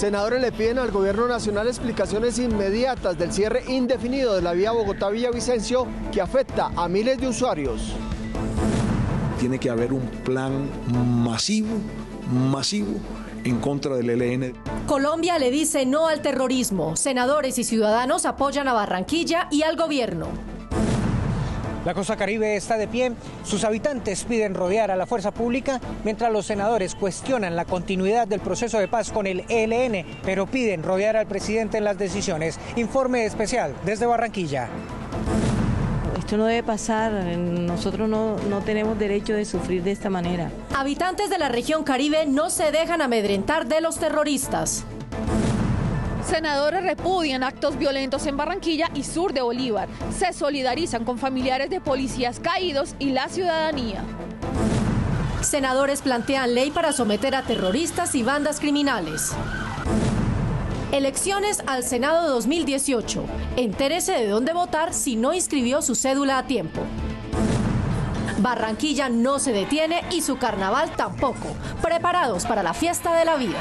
Senadores le piden al gobierno nacional explicaciones inmediatas del cierre indefinido de la vía Bogotá-Villavicencio que afecta a miles de usuarios. Tiene que haber un plan masivo en contra del ELN. Colombia le dice no al terrorismo. Senadores y ciudadanos apoyan a Barranquilla y al gobierno. La costa caribe está de pie, sus habitantes piden rodear a la fuerza pública, mientras los senadores cuestionan la continuidad del proceso de paz con el ELN, pero piden rodear al presidente en las decisiones. Informe especial desde Barranquilla. Esto no debe pasar, nosotros no tenemos derecho de sufrir de esta manera. Habitantes de la región Caribe no se dejan amedrentar de los terroristas. Senadores repudian actos violentos en Barranquilla y sur de Bolívar. Se solidarizan con familiares de policías caídos y la ciudadanía. Senadores plantean ley para someter a terroristas y bandas criminales. Elecciones al Senado 2018. Entérese de dónde votar si no inscribió su cédula a tiempo. Barranquilla no se detiene y su carnaval tampoco. Preparados para la fiesta de la vida.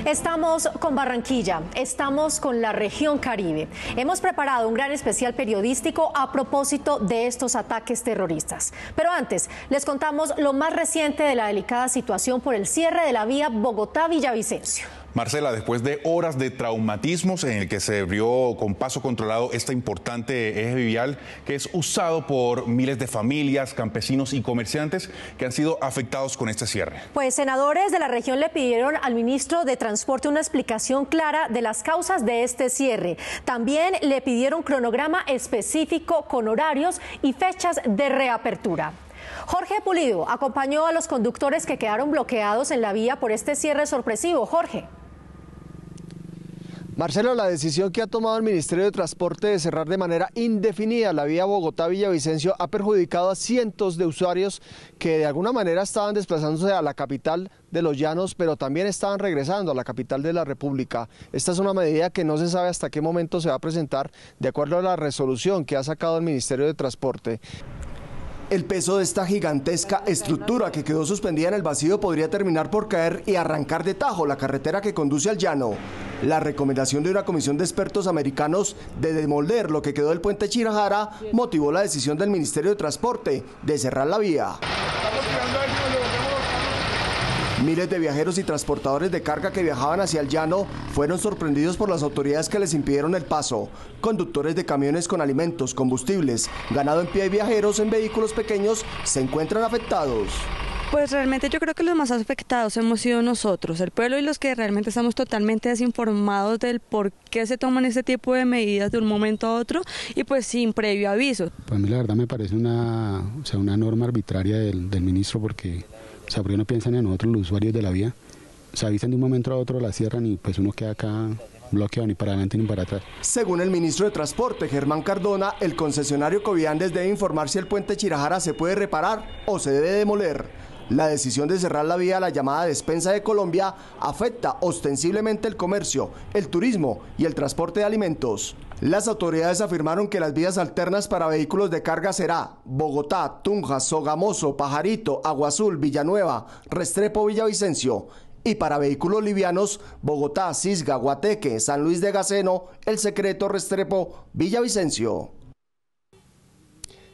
Estamos con Barranquilla, estamos con la región Caribe. Hemos preparado un gran especial periodístico a propósito de estos ataques terroristas. Pero antes, les contamos lo más reciente de la delicada situación por el cierre de la vía Bogotá-Villavicencio. Marcela, después de horas de traumatismos en el que se abrió con paso controlado este importante eje vial que es usado por miles de familias, campesinos y comerciantes que han sido afectados con este cierre. Pues senadores de la región le pidieron al ministro de Transporte una explicación clara de las causas de este cierre. También le pidieron cronograma específico con horarios y fechas de reapertura. Jorge Pulido acompañó a los conductores que quedaron bloqueados en la vía por este cierre sorpresivo. Jorge. Marcelo, la decisión que ha tomado el Ministerio de Transporte de cerrar de manera indefinida la vía Bogotá-Villavicencio ha perjudicado a cientos de usuarios que de alguna manera estaban desplazándose a la capital de los Llanos, pero también estaban regresando a la capital de la República. Esta es una medida que no se sabe hasta qué momento se va a presentar, de acuerdo a la resolución que ha sacado el Ministerio de Transporte. El peso de esta gigantesca estructura que quedó suspendida en el vacío podría terminar por caer y arrancar de tajo la carretera que conduce al llano. La recomendación de una comisión de expertos americanos de demoler lo que quedó del puente Chirajara motivó la decisión del Ministerio de Transporte de cerrar la vía. Miles de viajeros y transportadores de carga que viajaban hacia el llano fueron sorprendidos por las autoridades que les impidieron el paso. Conductores de camiones con alimentos, combustibles, ganado en pie y viajeros en vehículos pequeños se encuentran afectados. Pues realmente yo creo que los más afectados hemos sido nosotros, el pueblo, y los que realmente estamos totalmente desinformados del por qué se toman este tipo de medidas de un momento a otro y pues sin previo aviso. Pues a mí la verdad me parece una norma arbitraria del ministro porque... O sea, porque no piensan en nosotros los usuarios de la vía, se avisan de un momento a otro, la cierran y pues uno queda acá bloqueado ni para adelante ni para atrás. Según el ministro de Transporte, Germán Cardona, el concesionario Coviandes debe informar si el puente Chirajara se puede reparar o se debe demoler. La decisión de cerrar la vía a la llamada Despensa de Colombia afecta ostensiblemente el comercio, el turismo y el transporte de alimentos. Las autoridades afirmaron que las vías alternas para vehículos de carga será Bogotá, Tunja, Sogamoso, Pajarito, Agua Azul, Villanueva, Restrepo, Villavicencio. Y para vehículos livianos, Bogotá, Cisga, Guateque, San Luis de Gaceno, El Secreto, Restrepo, Villavicencio.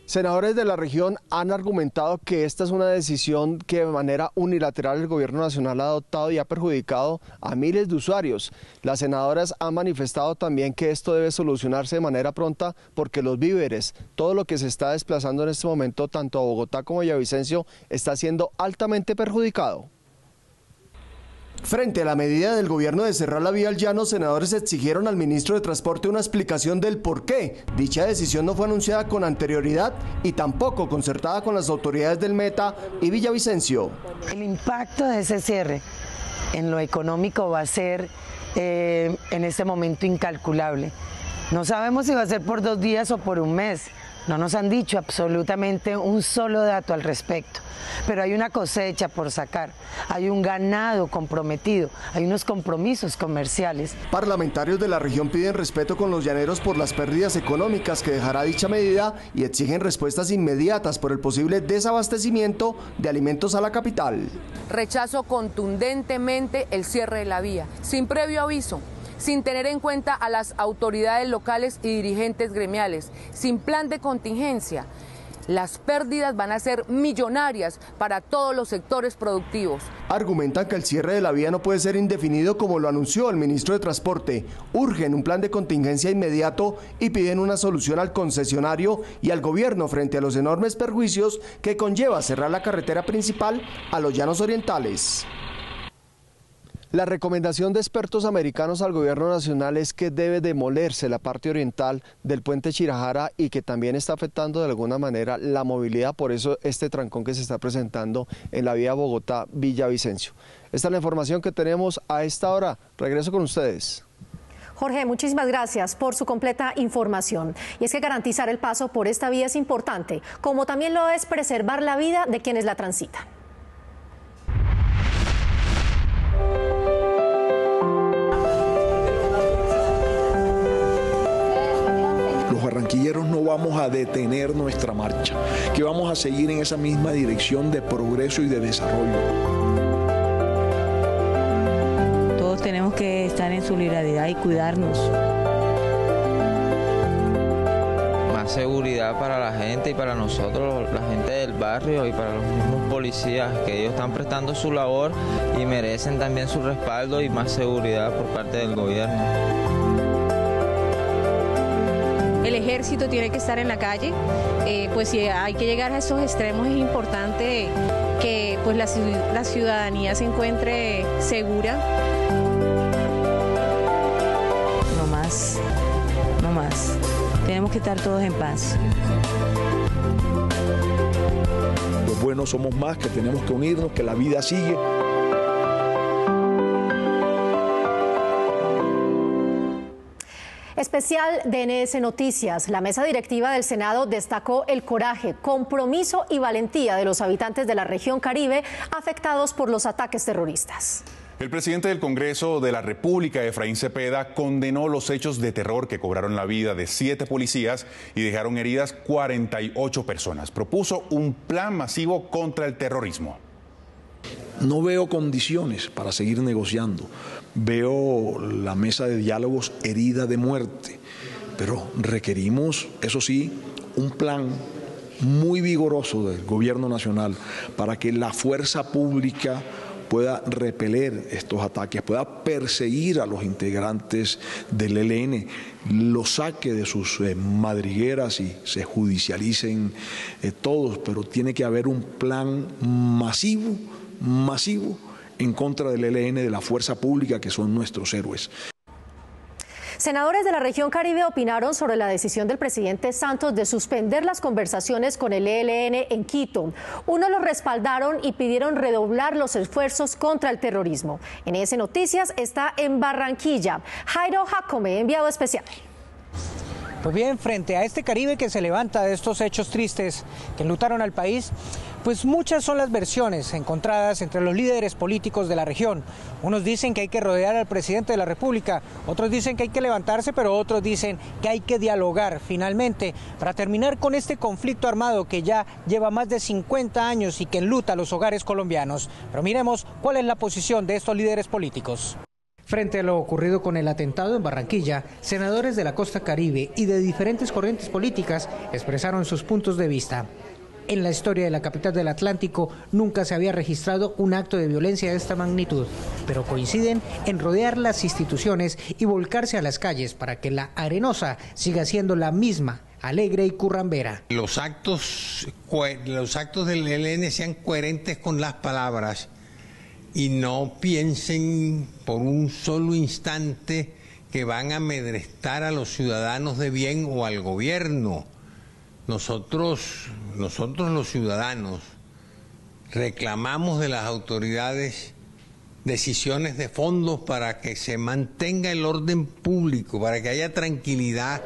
Senadores de la región han argumentado que esta es una decisión que de manera unilateral el gobierno nacional ha adoptado y ha perjudicado a miles de usuarios. Las senadoras han manifestado también que esto debe solucionarse de manera pronta porque los víveres, todo lo que se está desplazando en este momento tanto a Bogotá como a Villavicencio, está siendo altamente perjudicado. Frente a la medida del gobierno de cerrar la vía al llano, senadores exigieron al ministro de Transporte una explicación del por qué dicha decisión no fue anunciada con anterioridad y tampoco concertada con las autoridades del Meta y Villavicencio. El impacto de ese cierre en lo económico va a ser en este momento incalculable. No sabemos si va a ser por 2 días o por un mes, No nos han dicho absolutamente un solo dato al respecto, pero hay una cosecha por sacar, hay un ganado comprometido, hay unos compromisos comerciales. Parlamentarios de la región piden respeto con los llaneros por las pérdidas económicas que dejará dicha medida y exigen respuestas inmediatas por el posible desabastecimiento de alimentos a la capital. Rechazo contundentemente el cierre de la vía, sin previo aviso, sin tener en cuenta a las autoridades locales y dirigentes gremiales, sin plan de contingencia. Las pérdidas van a ser millonarias para todos los sectores productivos. Argumentan que el cierre de la vía no puede ser indefinido como lo anunció el ministro de Transporte. Urgen un plan de contingencia inmediato y piden una solución al concesionario y al gobierno frente a los enormes perjuicios que conlleva cerrar la carretera principal a los llanos orientales. La recomendación de expertos americanos al gobierno nacional es que debe demolerse la parte oriental del puente Chirajara y que también está afectando de alguna manera la movilidad, por eso este trancón que se está presentando en la vía Bogotá-Villavicencio. Esta es la información que tenemos a esta hora. Regreso con ustedes. Jorge, muchísimas gracias por su completa información. Y es que garantizar el paso por esta vía es importante, como también lo es preservar la vida de quienes la transitan. Los barranquilleros no vamos a detener nuestra marcha, que vamos a seguir en esa misma dirección de progreso y de desarrollo. Todos tenemos que estar en solidaridad y cuidarnos. Más seguridad para la gente y para nosotros, la gente del barrio y para los mismos policías, que ellos están prestando su labor y merecen también su respaldo y más seguridad por parte del gobierno. El ejército tiene que estar en la calle, pues si hay que llegar a esos extremos es importante que pues la ciudadanía se encuentre segura. No más, no más. Tenemos que estar todos en paz. Los buenos somos más, que tenemos que unirnos, que la vida sigue. Especial de NS Noticias. La mesa directiva del Senado destacó el coraje, compromiso y valentía de los habitantes de la región Caribe afectados por los ataques terroristas. El presidente del Congreso de la República, Efraín Cepeda, condenó los hechos de terror que cobraron la vida de 7 policías y dejaron heridas 48 personas. Propuso un plan masivo contra el terrorismo. No veo condiciones para seguir negociando. Veo la mesa de diálogos herida de muerte, pero requerimos, eso sí, un plan muy vigoroso del gobierno nacional para que la fuerza pública pueda repeler estos ataques, pueda perseguir a los integrantes del ELN, los saque de sus madrigueras y se judicialicen todos, pero tiene que haber un plan masivo en contra del ELN, de la fuerza pública, que son nuestros héroes. Senadores de la región Caribe opinaron sobre la decisión del presidente Santos de suspender las conversaciones con el ELN en Quito. Unos los respaldaron y pidieron redoblar los esfuerzos contra el terrorismo. NS Noticias está en Barranquilla. Jairo Jacome, enviado especial. Pues bien, frente a este Caribe que se levanta de estos hechos tristes que enlutaron al país, pues muchas son las versiones encontradas entre los líderes políticos de la región. Unos dicen que hay que rodear al presidente de la República, otros dicen que hay que levantarse, pero otros dicen que hay que dialogar finalmente para terminar con este conflicto armado que ya lleva más de 50 años y que enluta los hogares colombianos. Pero miremos cuál es la posición de estos líderes políticos. Frente a lo ocurrido con el atentado en Barranquilla, senadores de la costa Caribe y de diferentes corrientes políticas expresaron sus puntos de vista. En la historia de la capital del Atlántico nunca se había registrado un acto de violencia de esta magnitud, pero coinciden en rodear las instituciones y volcarse a las calles para que la Arenosa siga siendo la misma, alegre y currambera. Los actos del ELN sean coherentes con las palabras y no piensen por un solo instante que van a amedrentar a los ciudadanos de bien o al gobierno. Nosotros los ciudadanos reclamamos de las autoridades decisiones de fondo para que se mantenga el orden público, para que haya tranquilidad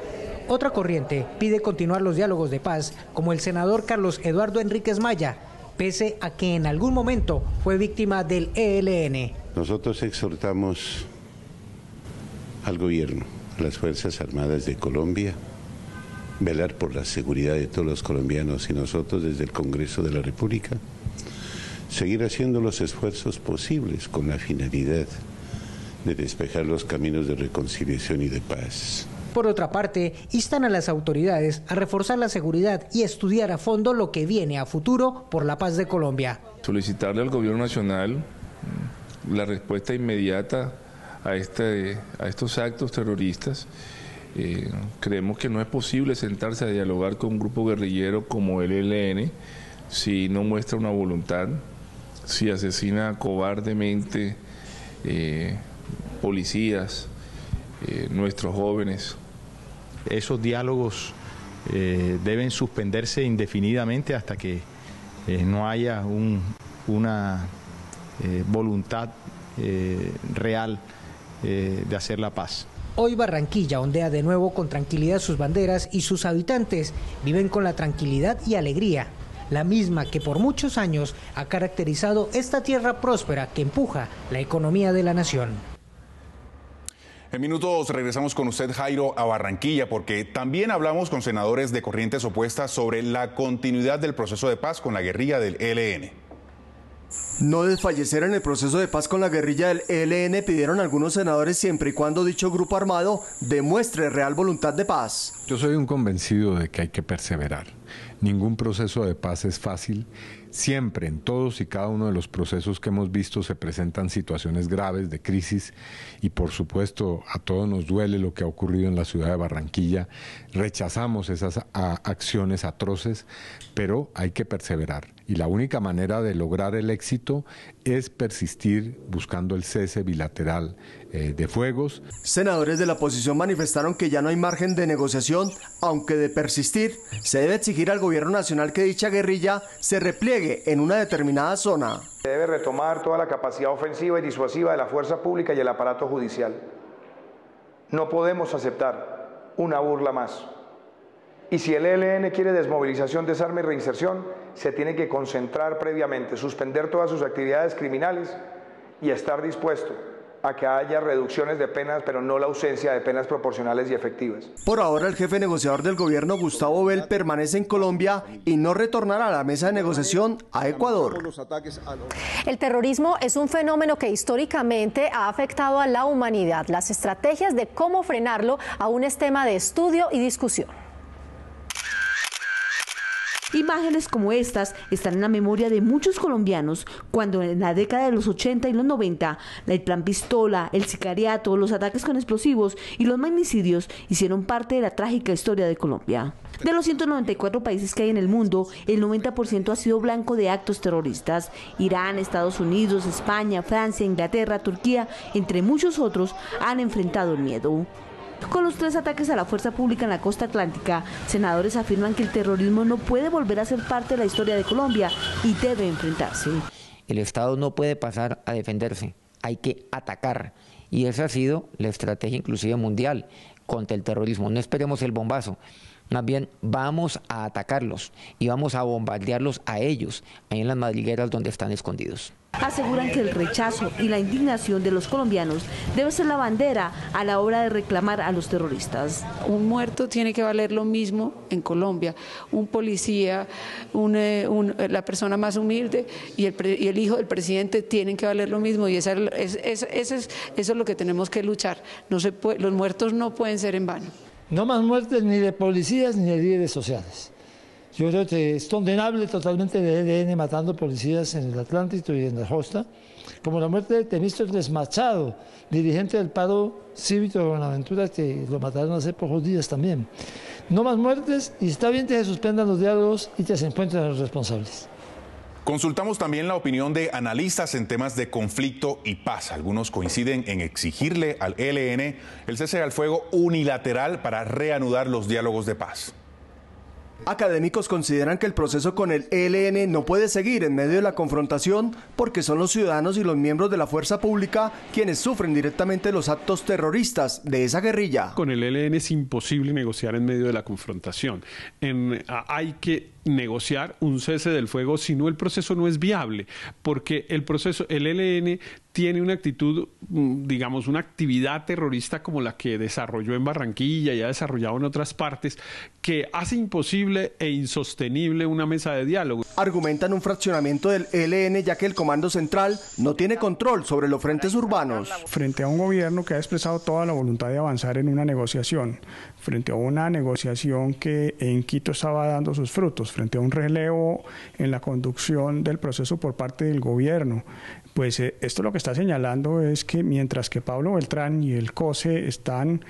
otra corriente pide continuar los diálogos de paz, como el senador Carlos Eduardo Enríquez Maya, pese a que en algún momento fue víctima del ELN. Nosotros exhortamos al gobierno, a las Fuerzas Armadas de Colombia, velar por la seguridad de todos los colombianos y nosotros desde el Congreso de la República, seguir haciendo los esfuerzos posibles con la finalidad de despejar los caminos de reconciliación y de paz. Por otra parte, instan a las autoridades a reforzar la seguridad y estudiar a fondo lo que viene a futuro por la paz de Colombia. Solicitarle al gobierno nacional la respuesta inmediata a estos actos terroristas. Creemos que no es posible sentarse a dialogar con un grupo guerrillero como el ELN si no muestra una voluntad, si asesina cobardemente policías, nuestros jóvenes. Esos diálogos deben suspenderse indefinidamente hasta que no haya una voluntad real de hacer la paz. Hoy Barranquilla ondea de nuevo con tranquilidad sus banderas y sus habitantes viven con la tranquilidad y alegría, la misma que por muchos años ha caracterizado esta tierra próspera que empuja la economía de la nación. En minutos regresamos con usted, Jairo, a Barranquilla, porque también hablamos con senadores de corrientes opuestas sobre la continuidad del proceso de paz con la guerrilla del ELN. No desfallecer en el proceso de paz con la guerrilla del ELN pidieron algunos senadores siempre y cuando dicho grupo armado demuestre real voluntad de paz. Yo soy un convencido de que hay que perseverar. Ningún proceso de paz es fácil. Siempre, en todos y cada uno de los procesos que hemos visto, se presentan situaciones graves de crisis y, por supuesto, a todos nos duele lo que ha ocurrido en la ciudad de Barranquilla. Rechazamos esas acciones atroces, pero hay que perseverar. Y la única manera de lograr el éxito es persistir buscando el cese bilateral de fuegos. Senadores de la oposición manifestaron que ya no hay margen de negociación, aunque de persistir se debe exigir al gobierno nacional que dicha guerrilla se repliegue en una determinada zona. Se debe retomar toda la capacidad ofensiva y disuasiva de la fuerza pública y el aparato judicial. No podemos aceptar una burla más. Y si el ELN quiere desmovilización, desarme y reinserción, se tiene que concentrar previamente, suspender todas sus actividades criminales y estar dispuesto a que haya reducciones de penas, pero no la ausencia de penas proporcionales y efectivas. Por ahora, el jefe negociador del gobierno, Gustavo Bell, permanece en Colombia y no retornará a la mesa de negociación a Ecuador. El terrorismo es un fenómeno que históricamente ha afectado a la humanidad. Las estrategias de cómo frenarlo aún es tema de estudio y discusión. Imágenes como estas están en la memoria de muchos colombianos cuando en la década de los 80 y los 90 el plan pistola, el sicariato, los ataques con explosivos y los magnicidios hicieron parte de la trágica historia de Colombia. De los 194 países que hay en el mundo, el 90% ha sido blanco de actos terroristas. Irán, Estados Unidos, España, Francia, Inglaterra, Turquía, entre muchos otros, han enfrentado el miedo. Con los 3 ataques a la fuerza pública en la costa atlántica, senadores afirman que el terrorismo no puede volver a ser parte de la historia de Colombia y debe enfrentarse. El Estado no puede pasar a defenderse, hay que atacar. Y esa ha sido la estrategia inclusive mundial contra el terrorismo. No esperemos el bombazo, más bien vamos a atacarlos y vamos a bombardearlos a ellos, ahí en las madrigueras donde están escondidos. Aseguran que el rechazo y la indignación de los colombianos debe ser la bandera a la hora de reclamar a los terroristas. Un muerto tiene que valer lo mismo en Colombia. Un policía, la persona más humilde y el hijo del presidente tienen que valer lo mismo y eso es lo que tenemos que luchar. Los muertos no pueden ser en vano. No más muertes ni de policías ni de líderes sociales. Yo creo que es condenable totalmente el ELN matando policías en el Atlántico y en la costa, como la muerte de Temístocles Machado, dirigente del paro cívico de Buenaventura, que lo mataron hace pocos días también. No más muertes y está bien que se suspendan los diálogos y que se encuentren a los responsables. Consultamos también la opinión de analistas en temas de conflicto y paz. Algunos coinciden en exigirle al ELN el cese al fuego unilateral para reanudar los diálogos de paz. Académicos consideran que el proceso con el ELN no puede seguir en medio de la confrontación porque son los ciudadanos y los miembros de la fuerza pública quienes sufren directamente los actos terroristas de esa guerrilla. Con el ELN es imposible negociar en medio de la confrontación. Hay que negociar un cese del fuego, si no el proceso no es viable, porque el ELN tiene una actitud, digamos, una actividad terrorista como la que desarrolló en Barranquilla y ha desarrollado en otras partes, que hace imposible e insostenible una mesa de diálogo. Argumentan un fraccionamiento del ELN ya que el Comando Central no tiene control sobre los frentes urbanos. Frente a un gobierno que ha expresado toda la voluntad de avanzar en una negociación, frente a una negociación que en Quito estaba dando sus frutos, frente a un relevo en la conducción del proceso por parte del gobierno, pues esto lo que está señalando es que mientras que Pablo Beltrán y el COSE están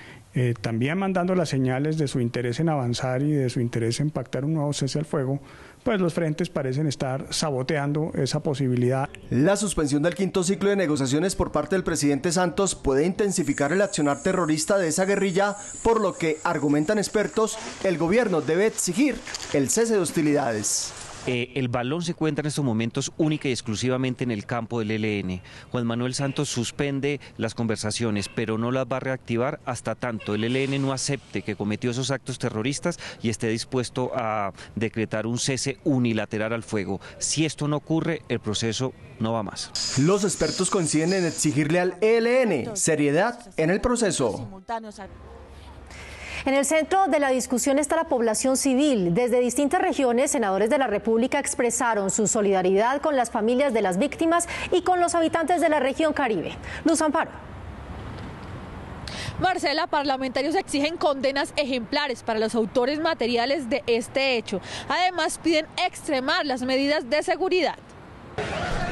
también mandando las señales de su interés en avanzar y de su interés en pactar un nuevo cese al fuego, pues los frentes parecen estar saboteando esa posibilidad. La suspensión del quinto ciclo de negociaciones por parte del presidente Santos puede intensificar el accionar terrorista de esa guerrilla, por lo que, argumentan expertos, el gobierno debe exigir el cese de hostilidades. El balón se encuentra en estos momentos única y exclusivamente en el campo del ELN. Juan Manuel Santos suspende las conversaciones, pero no las va a reactivar hasta tanto el ELN no acepte que cometió esos actos terroristas y esté dispuesto a decretar un cese unilateral al fuego. Si esto no ocurre, el proceso no va más. Los expertos coinciden en exigirle al ELN seriedad en el proceso. En el centro de la discusión está la población civil. Desde distintas regiones, senadores de la República expresaron su solidaridad con las familias de las víctimas y con los habitantes de la región Caribe. Luz Amparo. Marcela, parlamentarios exigen condenas ejemplares para los autores materiales de este hecho. Además, piden extremar las medidas de seguridad.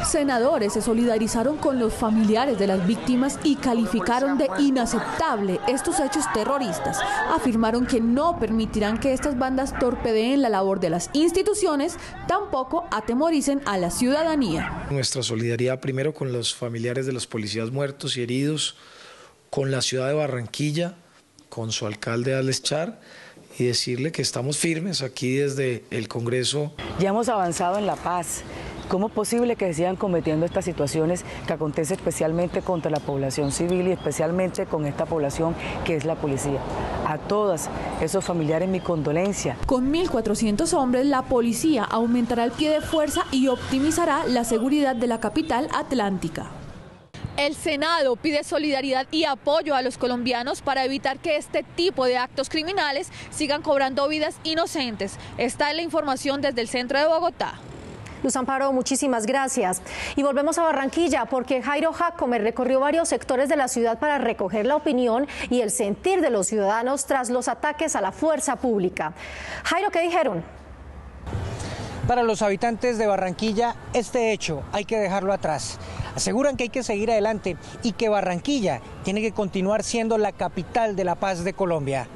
Senadores se solidarizaron con los familiares de las víctimas y calificaron de inaceptable estos hechos terroristas. Afirmaron que no permitirán que estas bandas torpedeen la labor de las instituciones, tampoco atemoricen a la ciudadanía. Nuestra solidaridad primero con los familiares de los policías muertos y heridos, con la ciudad de Barranquilla, con su alcalde Alex Char, y decirle que estamos firmes aquí desde el Congreso. Ya hemos avanzado en la paz. ¿Cómo es posible que se sigan cometiendo estas situaciones que acontecen especialmente contra la población civil y especialmente con esta población que es la policía? A todos esos familiares mi condolencia. Con 1.400 hombres, la policía aumentará el pie de fuerza y optimizará la seguridad de la capital atlántica. El Senado pide solidaridad y apoyo a los colombianos para evitar que este tipo de actos criminales sigan cobrando vidas inocentes. Esta es la información desde el centro de Bogotá. Luz Amparo, muchísimas gracias. Y volvemos a Barranquilla porque Jairo Jacome recorrió varios sectores de la ciudad para recoger la opinión y el sentir de los ciudadanos tras los ataques a la fuerza pública. Jairo, ¿qué dijeron? Para los habitantes de Barranquilla, este hecho hay que dejarlo atrás. Aseguran que hay que seguir adelante y que Barranquilla tiene que continuar siendo la capital de la paz de Colombia.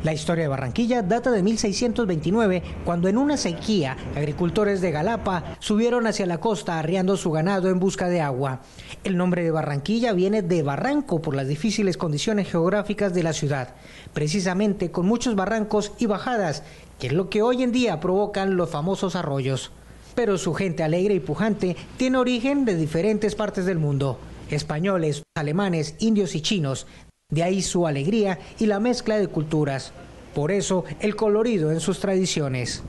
La historia de Barranquilla data de 1629, cuando en una sequía, agricultores de Galapa subieron hacia la costa arriando su ganado en busca de agua. El nombre de Barranquilla viene de barranco por las difíciles condiciones geográficas de la ciudad, precisamente con muchos barrancos y bajadas, que es lo que hoy en día provocan los famosos arroyos. Pero su gente alegre y pujante tiene origen de diferentes partes del mundo, españoles, alemanes, indios y chinos. De ahí su alegría y la mezcla de culturas. Por eso, el colorido en sus tradiciones.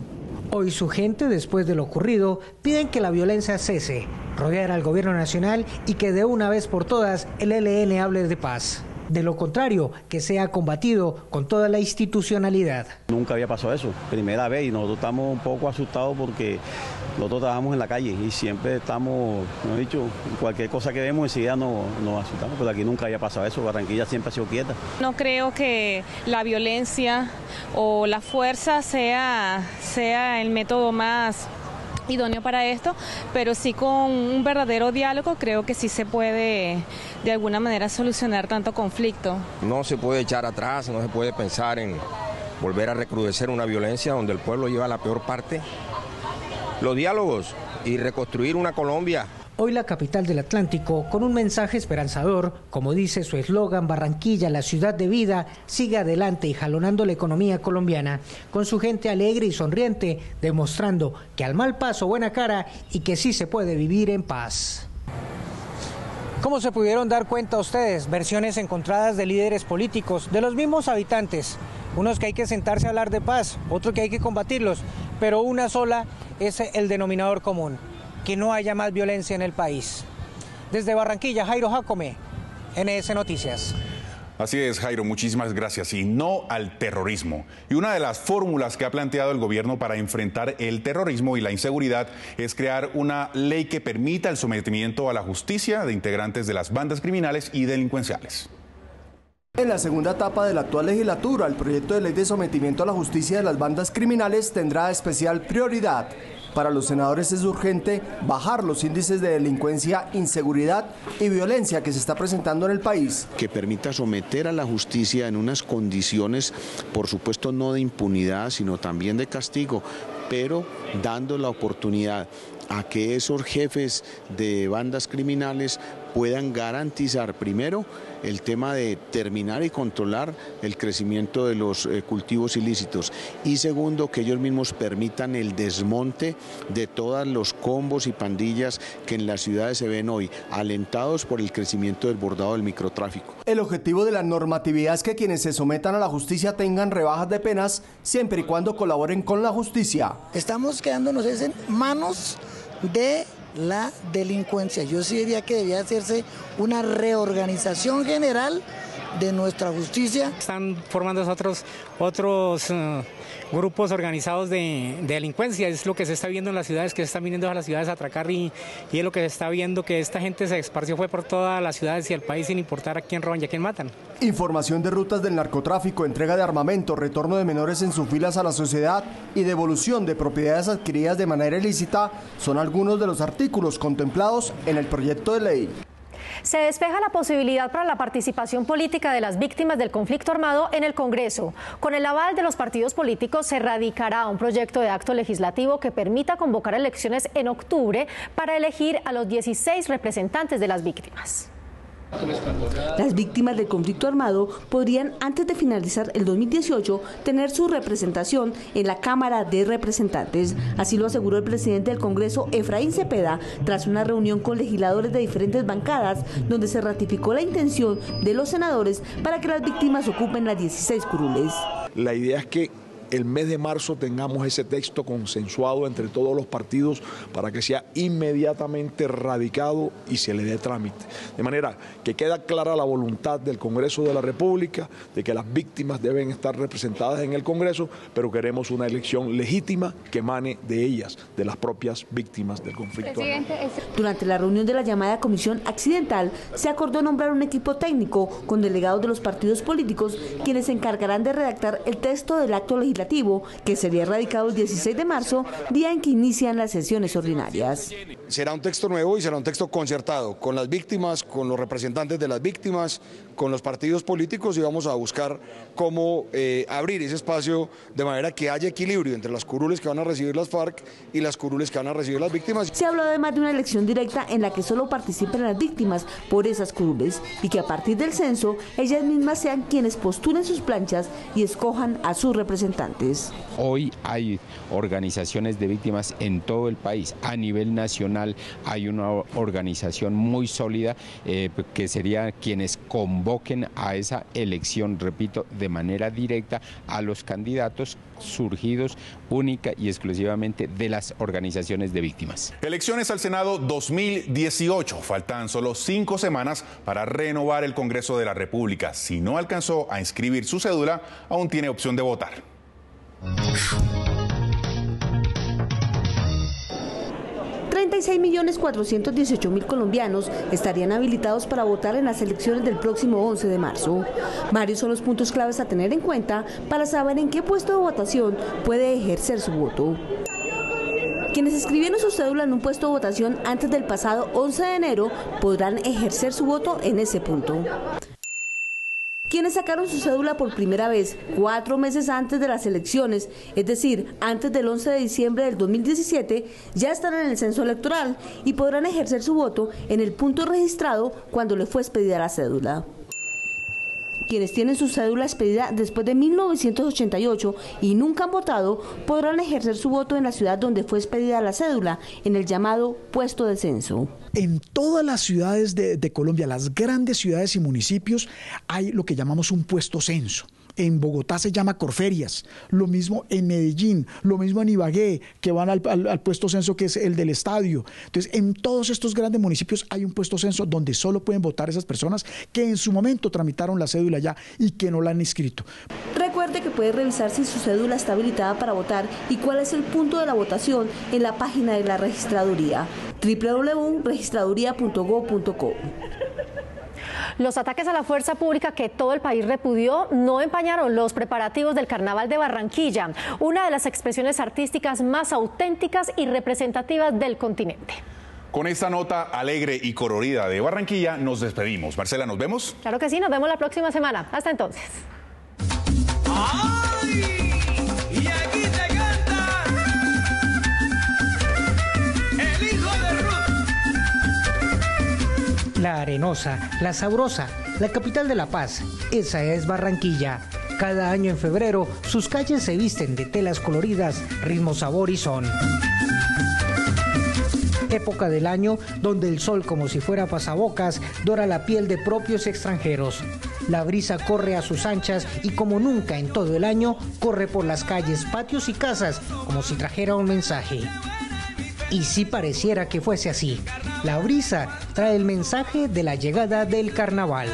Hoy su gente, después de lo ocurrido, piden que la violencia cese, rodear al gobierno nacional y que de una vez por todas el ELN hable de paz. De lo contrario, que sea combatido con toda la institucionalidad. Nunca había pasado eso, primera vez, y nosotros estamos un poco asustados porque nosotros trabajamos en la calle y siempre estamos, como he dicho, cualquier cosa que vemos enseguida nos asustamos, pero aquí nunca había pasado eso, Barranquilla siempre ha sido quieta. No creo que la violencia o la fuerza sea el método más idóneo para esto, pero sí con un verdadero diálogo creo que sí se puede de alguna manera solucionar tanto conflicto. No se puede echar atrás, no se puede pensar en volver a recrudecer una violencia donde el pueblo lleva la peor parte. Los diálogos y reconstruir una Colombia Hoy la capital del Atlántico, con un mensaje esperanzador, como dice su eslogan, Barranquilla, la ciudad de vida, sigue adelante y jalonando la economía colombiana, con su gente alegre y sonriente, demostrando que al mal paso buena cara y que sí se puede vivir en paz. ¿Cómo se pudieron dar cuenta ustedes? Versiones encontradas de líderes políticos, de los mismos habitantes, unos que hay que sentarse a hablar de paz, otros que hay que combatirlos, pero una sola es el denominador común: que no haya más violencia en el país. Desde Barranquilla, Jairo Jacome, NS Noticias. Así es, Jairo, muchísimas gracias. Y no al terrorismo. Y una de las fórmulas que ha planteado el gobierno para enfrentar el terrorismo y la inseguridad es crear una ley que permita el sometimiento a la justicia de integrantes de las bandas criminales y delincuenciales. En la segunda etapa de la actual legislatura, el proyecto de ley de sometimiento a la justicia de las bandas criminales tendrá especial prioridad. Para los senadores es urgente bajar los índices de delincuencia, inseguridad y violencia que se está presentando en el país. Que permita someter a la justicia en unas condiciones, por supuesto no de impunidad, sino también de castigo, pero dando la oportunidad a que esos jefes de bandas criminales puedan garantizar primero el tema de terminar y controlar el crecimiento de los cultivos ilícitos y segundo que ellos mismos permitan el desmonte de todos los combos y pandillas que en las ciudades se ven hoy, alentados por el crecimiento desbordado del microtráfico. El objetivo de la normatividad es que quienes se sometan a la justicia tengan rebajas de penas siempre y cuando colaboren con la justicia. Estamos quedándonos en manos de la delincuencia. Yo sí diría que debía hacerse una reorganización general de nuestra justicia. Están formando otros grupos organizados de delincuencia, es lo que se está viendo en las ciudades, que se están viniendo a las ciudades a atracar y es lo que se está viendo, que esta gente se esparció fue por todas las ciudades y el país sin importar a quién roban y a quién matan. Información de rutas del narcotráfico, entrega de armamento, retorno de menores en sus filas a la sociedad y devolución de propiedades adquiridas de manera ilícita son algunos de los artículos contemplados en el proyecto de ley. Se despeja la posibilidad para la participación política de las víctimas del conflicto armado en el Congreso. Con el aval de los partidos políticos se radicará un proyecto de acto legislativo que permita convocar elecciones en octubre para elegir a los 16 representantes de las víctimas. Las víctimas del conflicto armado podrían, antes de finalizar el 2018, tener su representación en la Cámara de Representantes. Así lo aseguró el presidente del Congreso, Efraín Cepeda, tras una reunión con legisladores de diferentes bancadas, donde se ratificó la intención de los senadores para que las víctimas ocupen las 16 curules. La idea es que el mes de marzo tengamos ese texto consensuado entre todos los partidos para que sea inmediatamente radicado y se le dé trámite. De manera que queda clara la voluntad del Congreso de la República de que las víctimas deben estar representadas en el Congreso, pero queremos una elección legítima que emane de ellas, de las propias víctimas del conflicto. Durante la reunión de la llamada Comisión Accidental, se acordó nombrar un equipo técnico con delegados de los partidos políticos, quienes se encargarán de redactar el texto del acto legislativo, que sería radicado el 16 de marzo, día en que inician las sesiones ordinarias. Será un texto nuevo y será un texto concertado con las víctimas, con los representantes de las víctimas, con los partidos políticos y vamos a buscar cómo abrir ese espacio de manera que haya equilibrio entre las curules que van a recibir las FARC y las curules que van a recibir las víctimas. Se habló además de una elección directa en la que solo participen las víctimas por esas curules y que a partir del censo ellas mismas sean quienes postulen sus planchas y escojan a sus representantes. Hoy hay organizaciones de víctimas en todo el país. A nivel nacional hay una organización muy sólida que sería quienes convoquen a esa elección, repito, de manera directa a los candidatos surgidos única y exclusivamente de las organizaciones de víctimas. Elecciones al Senado 2018. Faltan solo 5 semanas para renovar el Congreso de la República. Si no alcanzó a inscribir su cédula, aún tiene opción de votar. 36.418.000 colombianos estarían habilitados para votar en las elecciones del próximo 11 de marzo. Varios son los puntos claves a tener en cuenta para saber en qué puesto de votación puede ejercer su voto. Quienes escribieron su cédula en un puesto de votación antes del pasado 11 de enero podrán ejercer su voto en ese punto. Quienes sacaron su cédula por primera vez 4 meses antes de las elecciones, es decir, antes del 11 de diciembre del 2017, ya están en el censo electoral y podrán ejercer su voto en el punto registrado cuando le fue expedida la cédula. Quienes tienen su cédula expedida después de 1988 y nunca han votado, podrán ejercer su voto en la ciudad donde fue expedida la cédula, en el llamado puesto de censo. En todas las ciudades de Colombia, las grandes ciudades y municipios, hay lo que llamamos un puesto censo. En Bogotá se llama Corferias, lo mismo en Medellín, lo mismo en Ibagué, que van al puesto censo que es el del estadio. Entonces, en todos estos grandes municipios hay un puesto censo donde solo pueden votar esas personas que en su momento tramitaron la cédula ya y que no la han inscrito. Recuerde que puede revisar si su cédula está habilitada para votar y cuál es el punto de la votación en la página de la registraduría, www.registraduría.gov.co. Los ataques a la fuerza pública que todo el país repudió no empañaron los preparativos del Carnaval de Barranquilla, una de las expresiones artísticas más auténticas y representativas del continente. Con esta nota alegre y colorida de Barranquilla nos despedimos. Marcela, ¿nos vemos? Claro que sí, nos vemos la próxima semana. Hasta entonces. ¡Ay! Y aquí te canta el hijo de Ruth. La arenosa, la sabrosa, la capital de La Paz, esa es Barranquilla. Cada año en febrero, sus calles se visten de telas coloridas, ritmo, sabor y son. Época del año donde el sol, como si fuera pasabocas, dora la piel de propios y extranjeros. La brisa corre a sus anchas y como nunca en todo el año, corre por las calles, patios y casas, como si trajera un mensaje. Y sí pareciera que fuese así. La brisa trae el mensaje de la llegada del carnaval.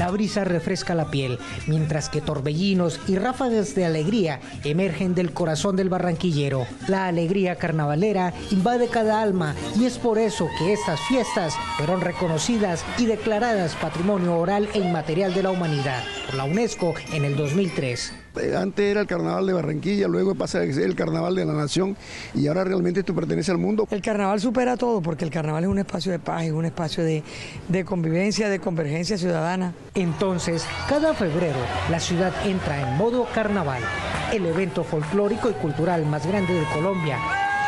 La brisa refresca la piel, mientras que torbellinos y ráfagas de alegría emergen del corazón del barranquillero. La alegría carnavalera invade cada alma y es por eso que estas fiestas fueron reconocidas y declaradas Patrimonio Oral e Inmaterial de la Humanidad por la UNESCO en el 2003. Antes era el carnaval de Barranquilla, luego pasa a ser el carnaval de la nación y ahora realmente esto pertenece al mundo. El carnaval supera todo porque el carnaval es un espacio de paz, es un espacio de convivencia, de convergencia ciudadana. Entonces, cada febrero la ciudad entra en modo carnaval, el evento folclórico y cultural más grande de Colombia.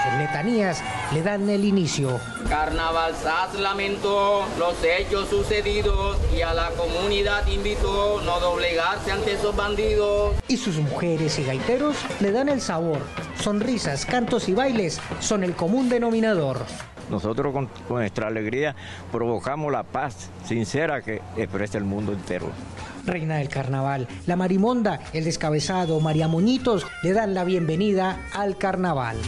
Sus letanías le dan el inicio. Carnaval SAS lamentó los hechos sucedidos y a la comunidad invitó no doblegarse ante esos bandidos. Y sus mujeres y gaiteros le dan el sabor. Sonrisas, cantos y bailes son el común denominador. Nosotros con nuestra alegría provocamos la paz sincera que expresa el mundo entero. Reina del carnaval, la marimonda, el descabezado, María Moñitos le dan la bienvenida al carnaval.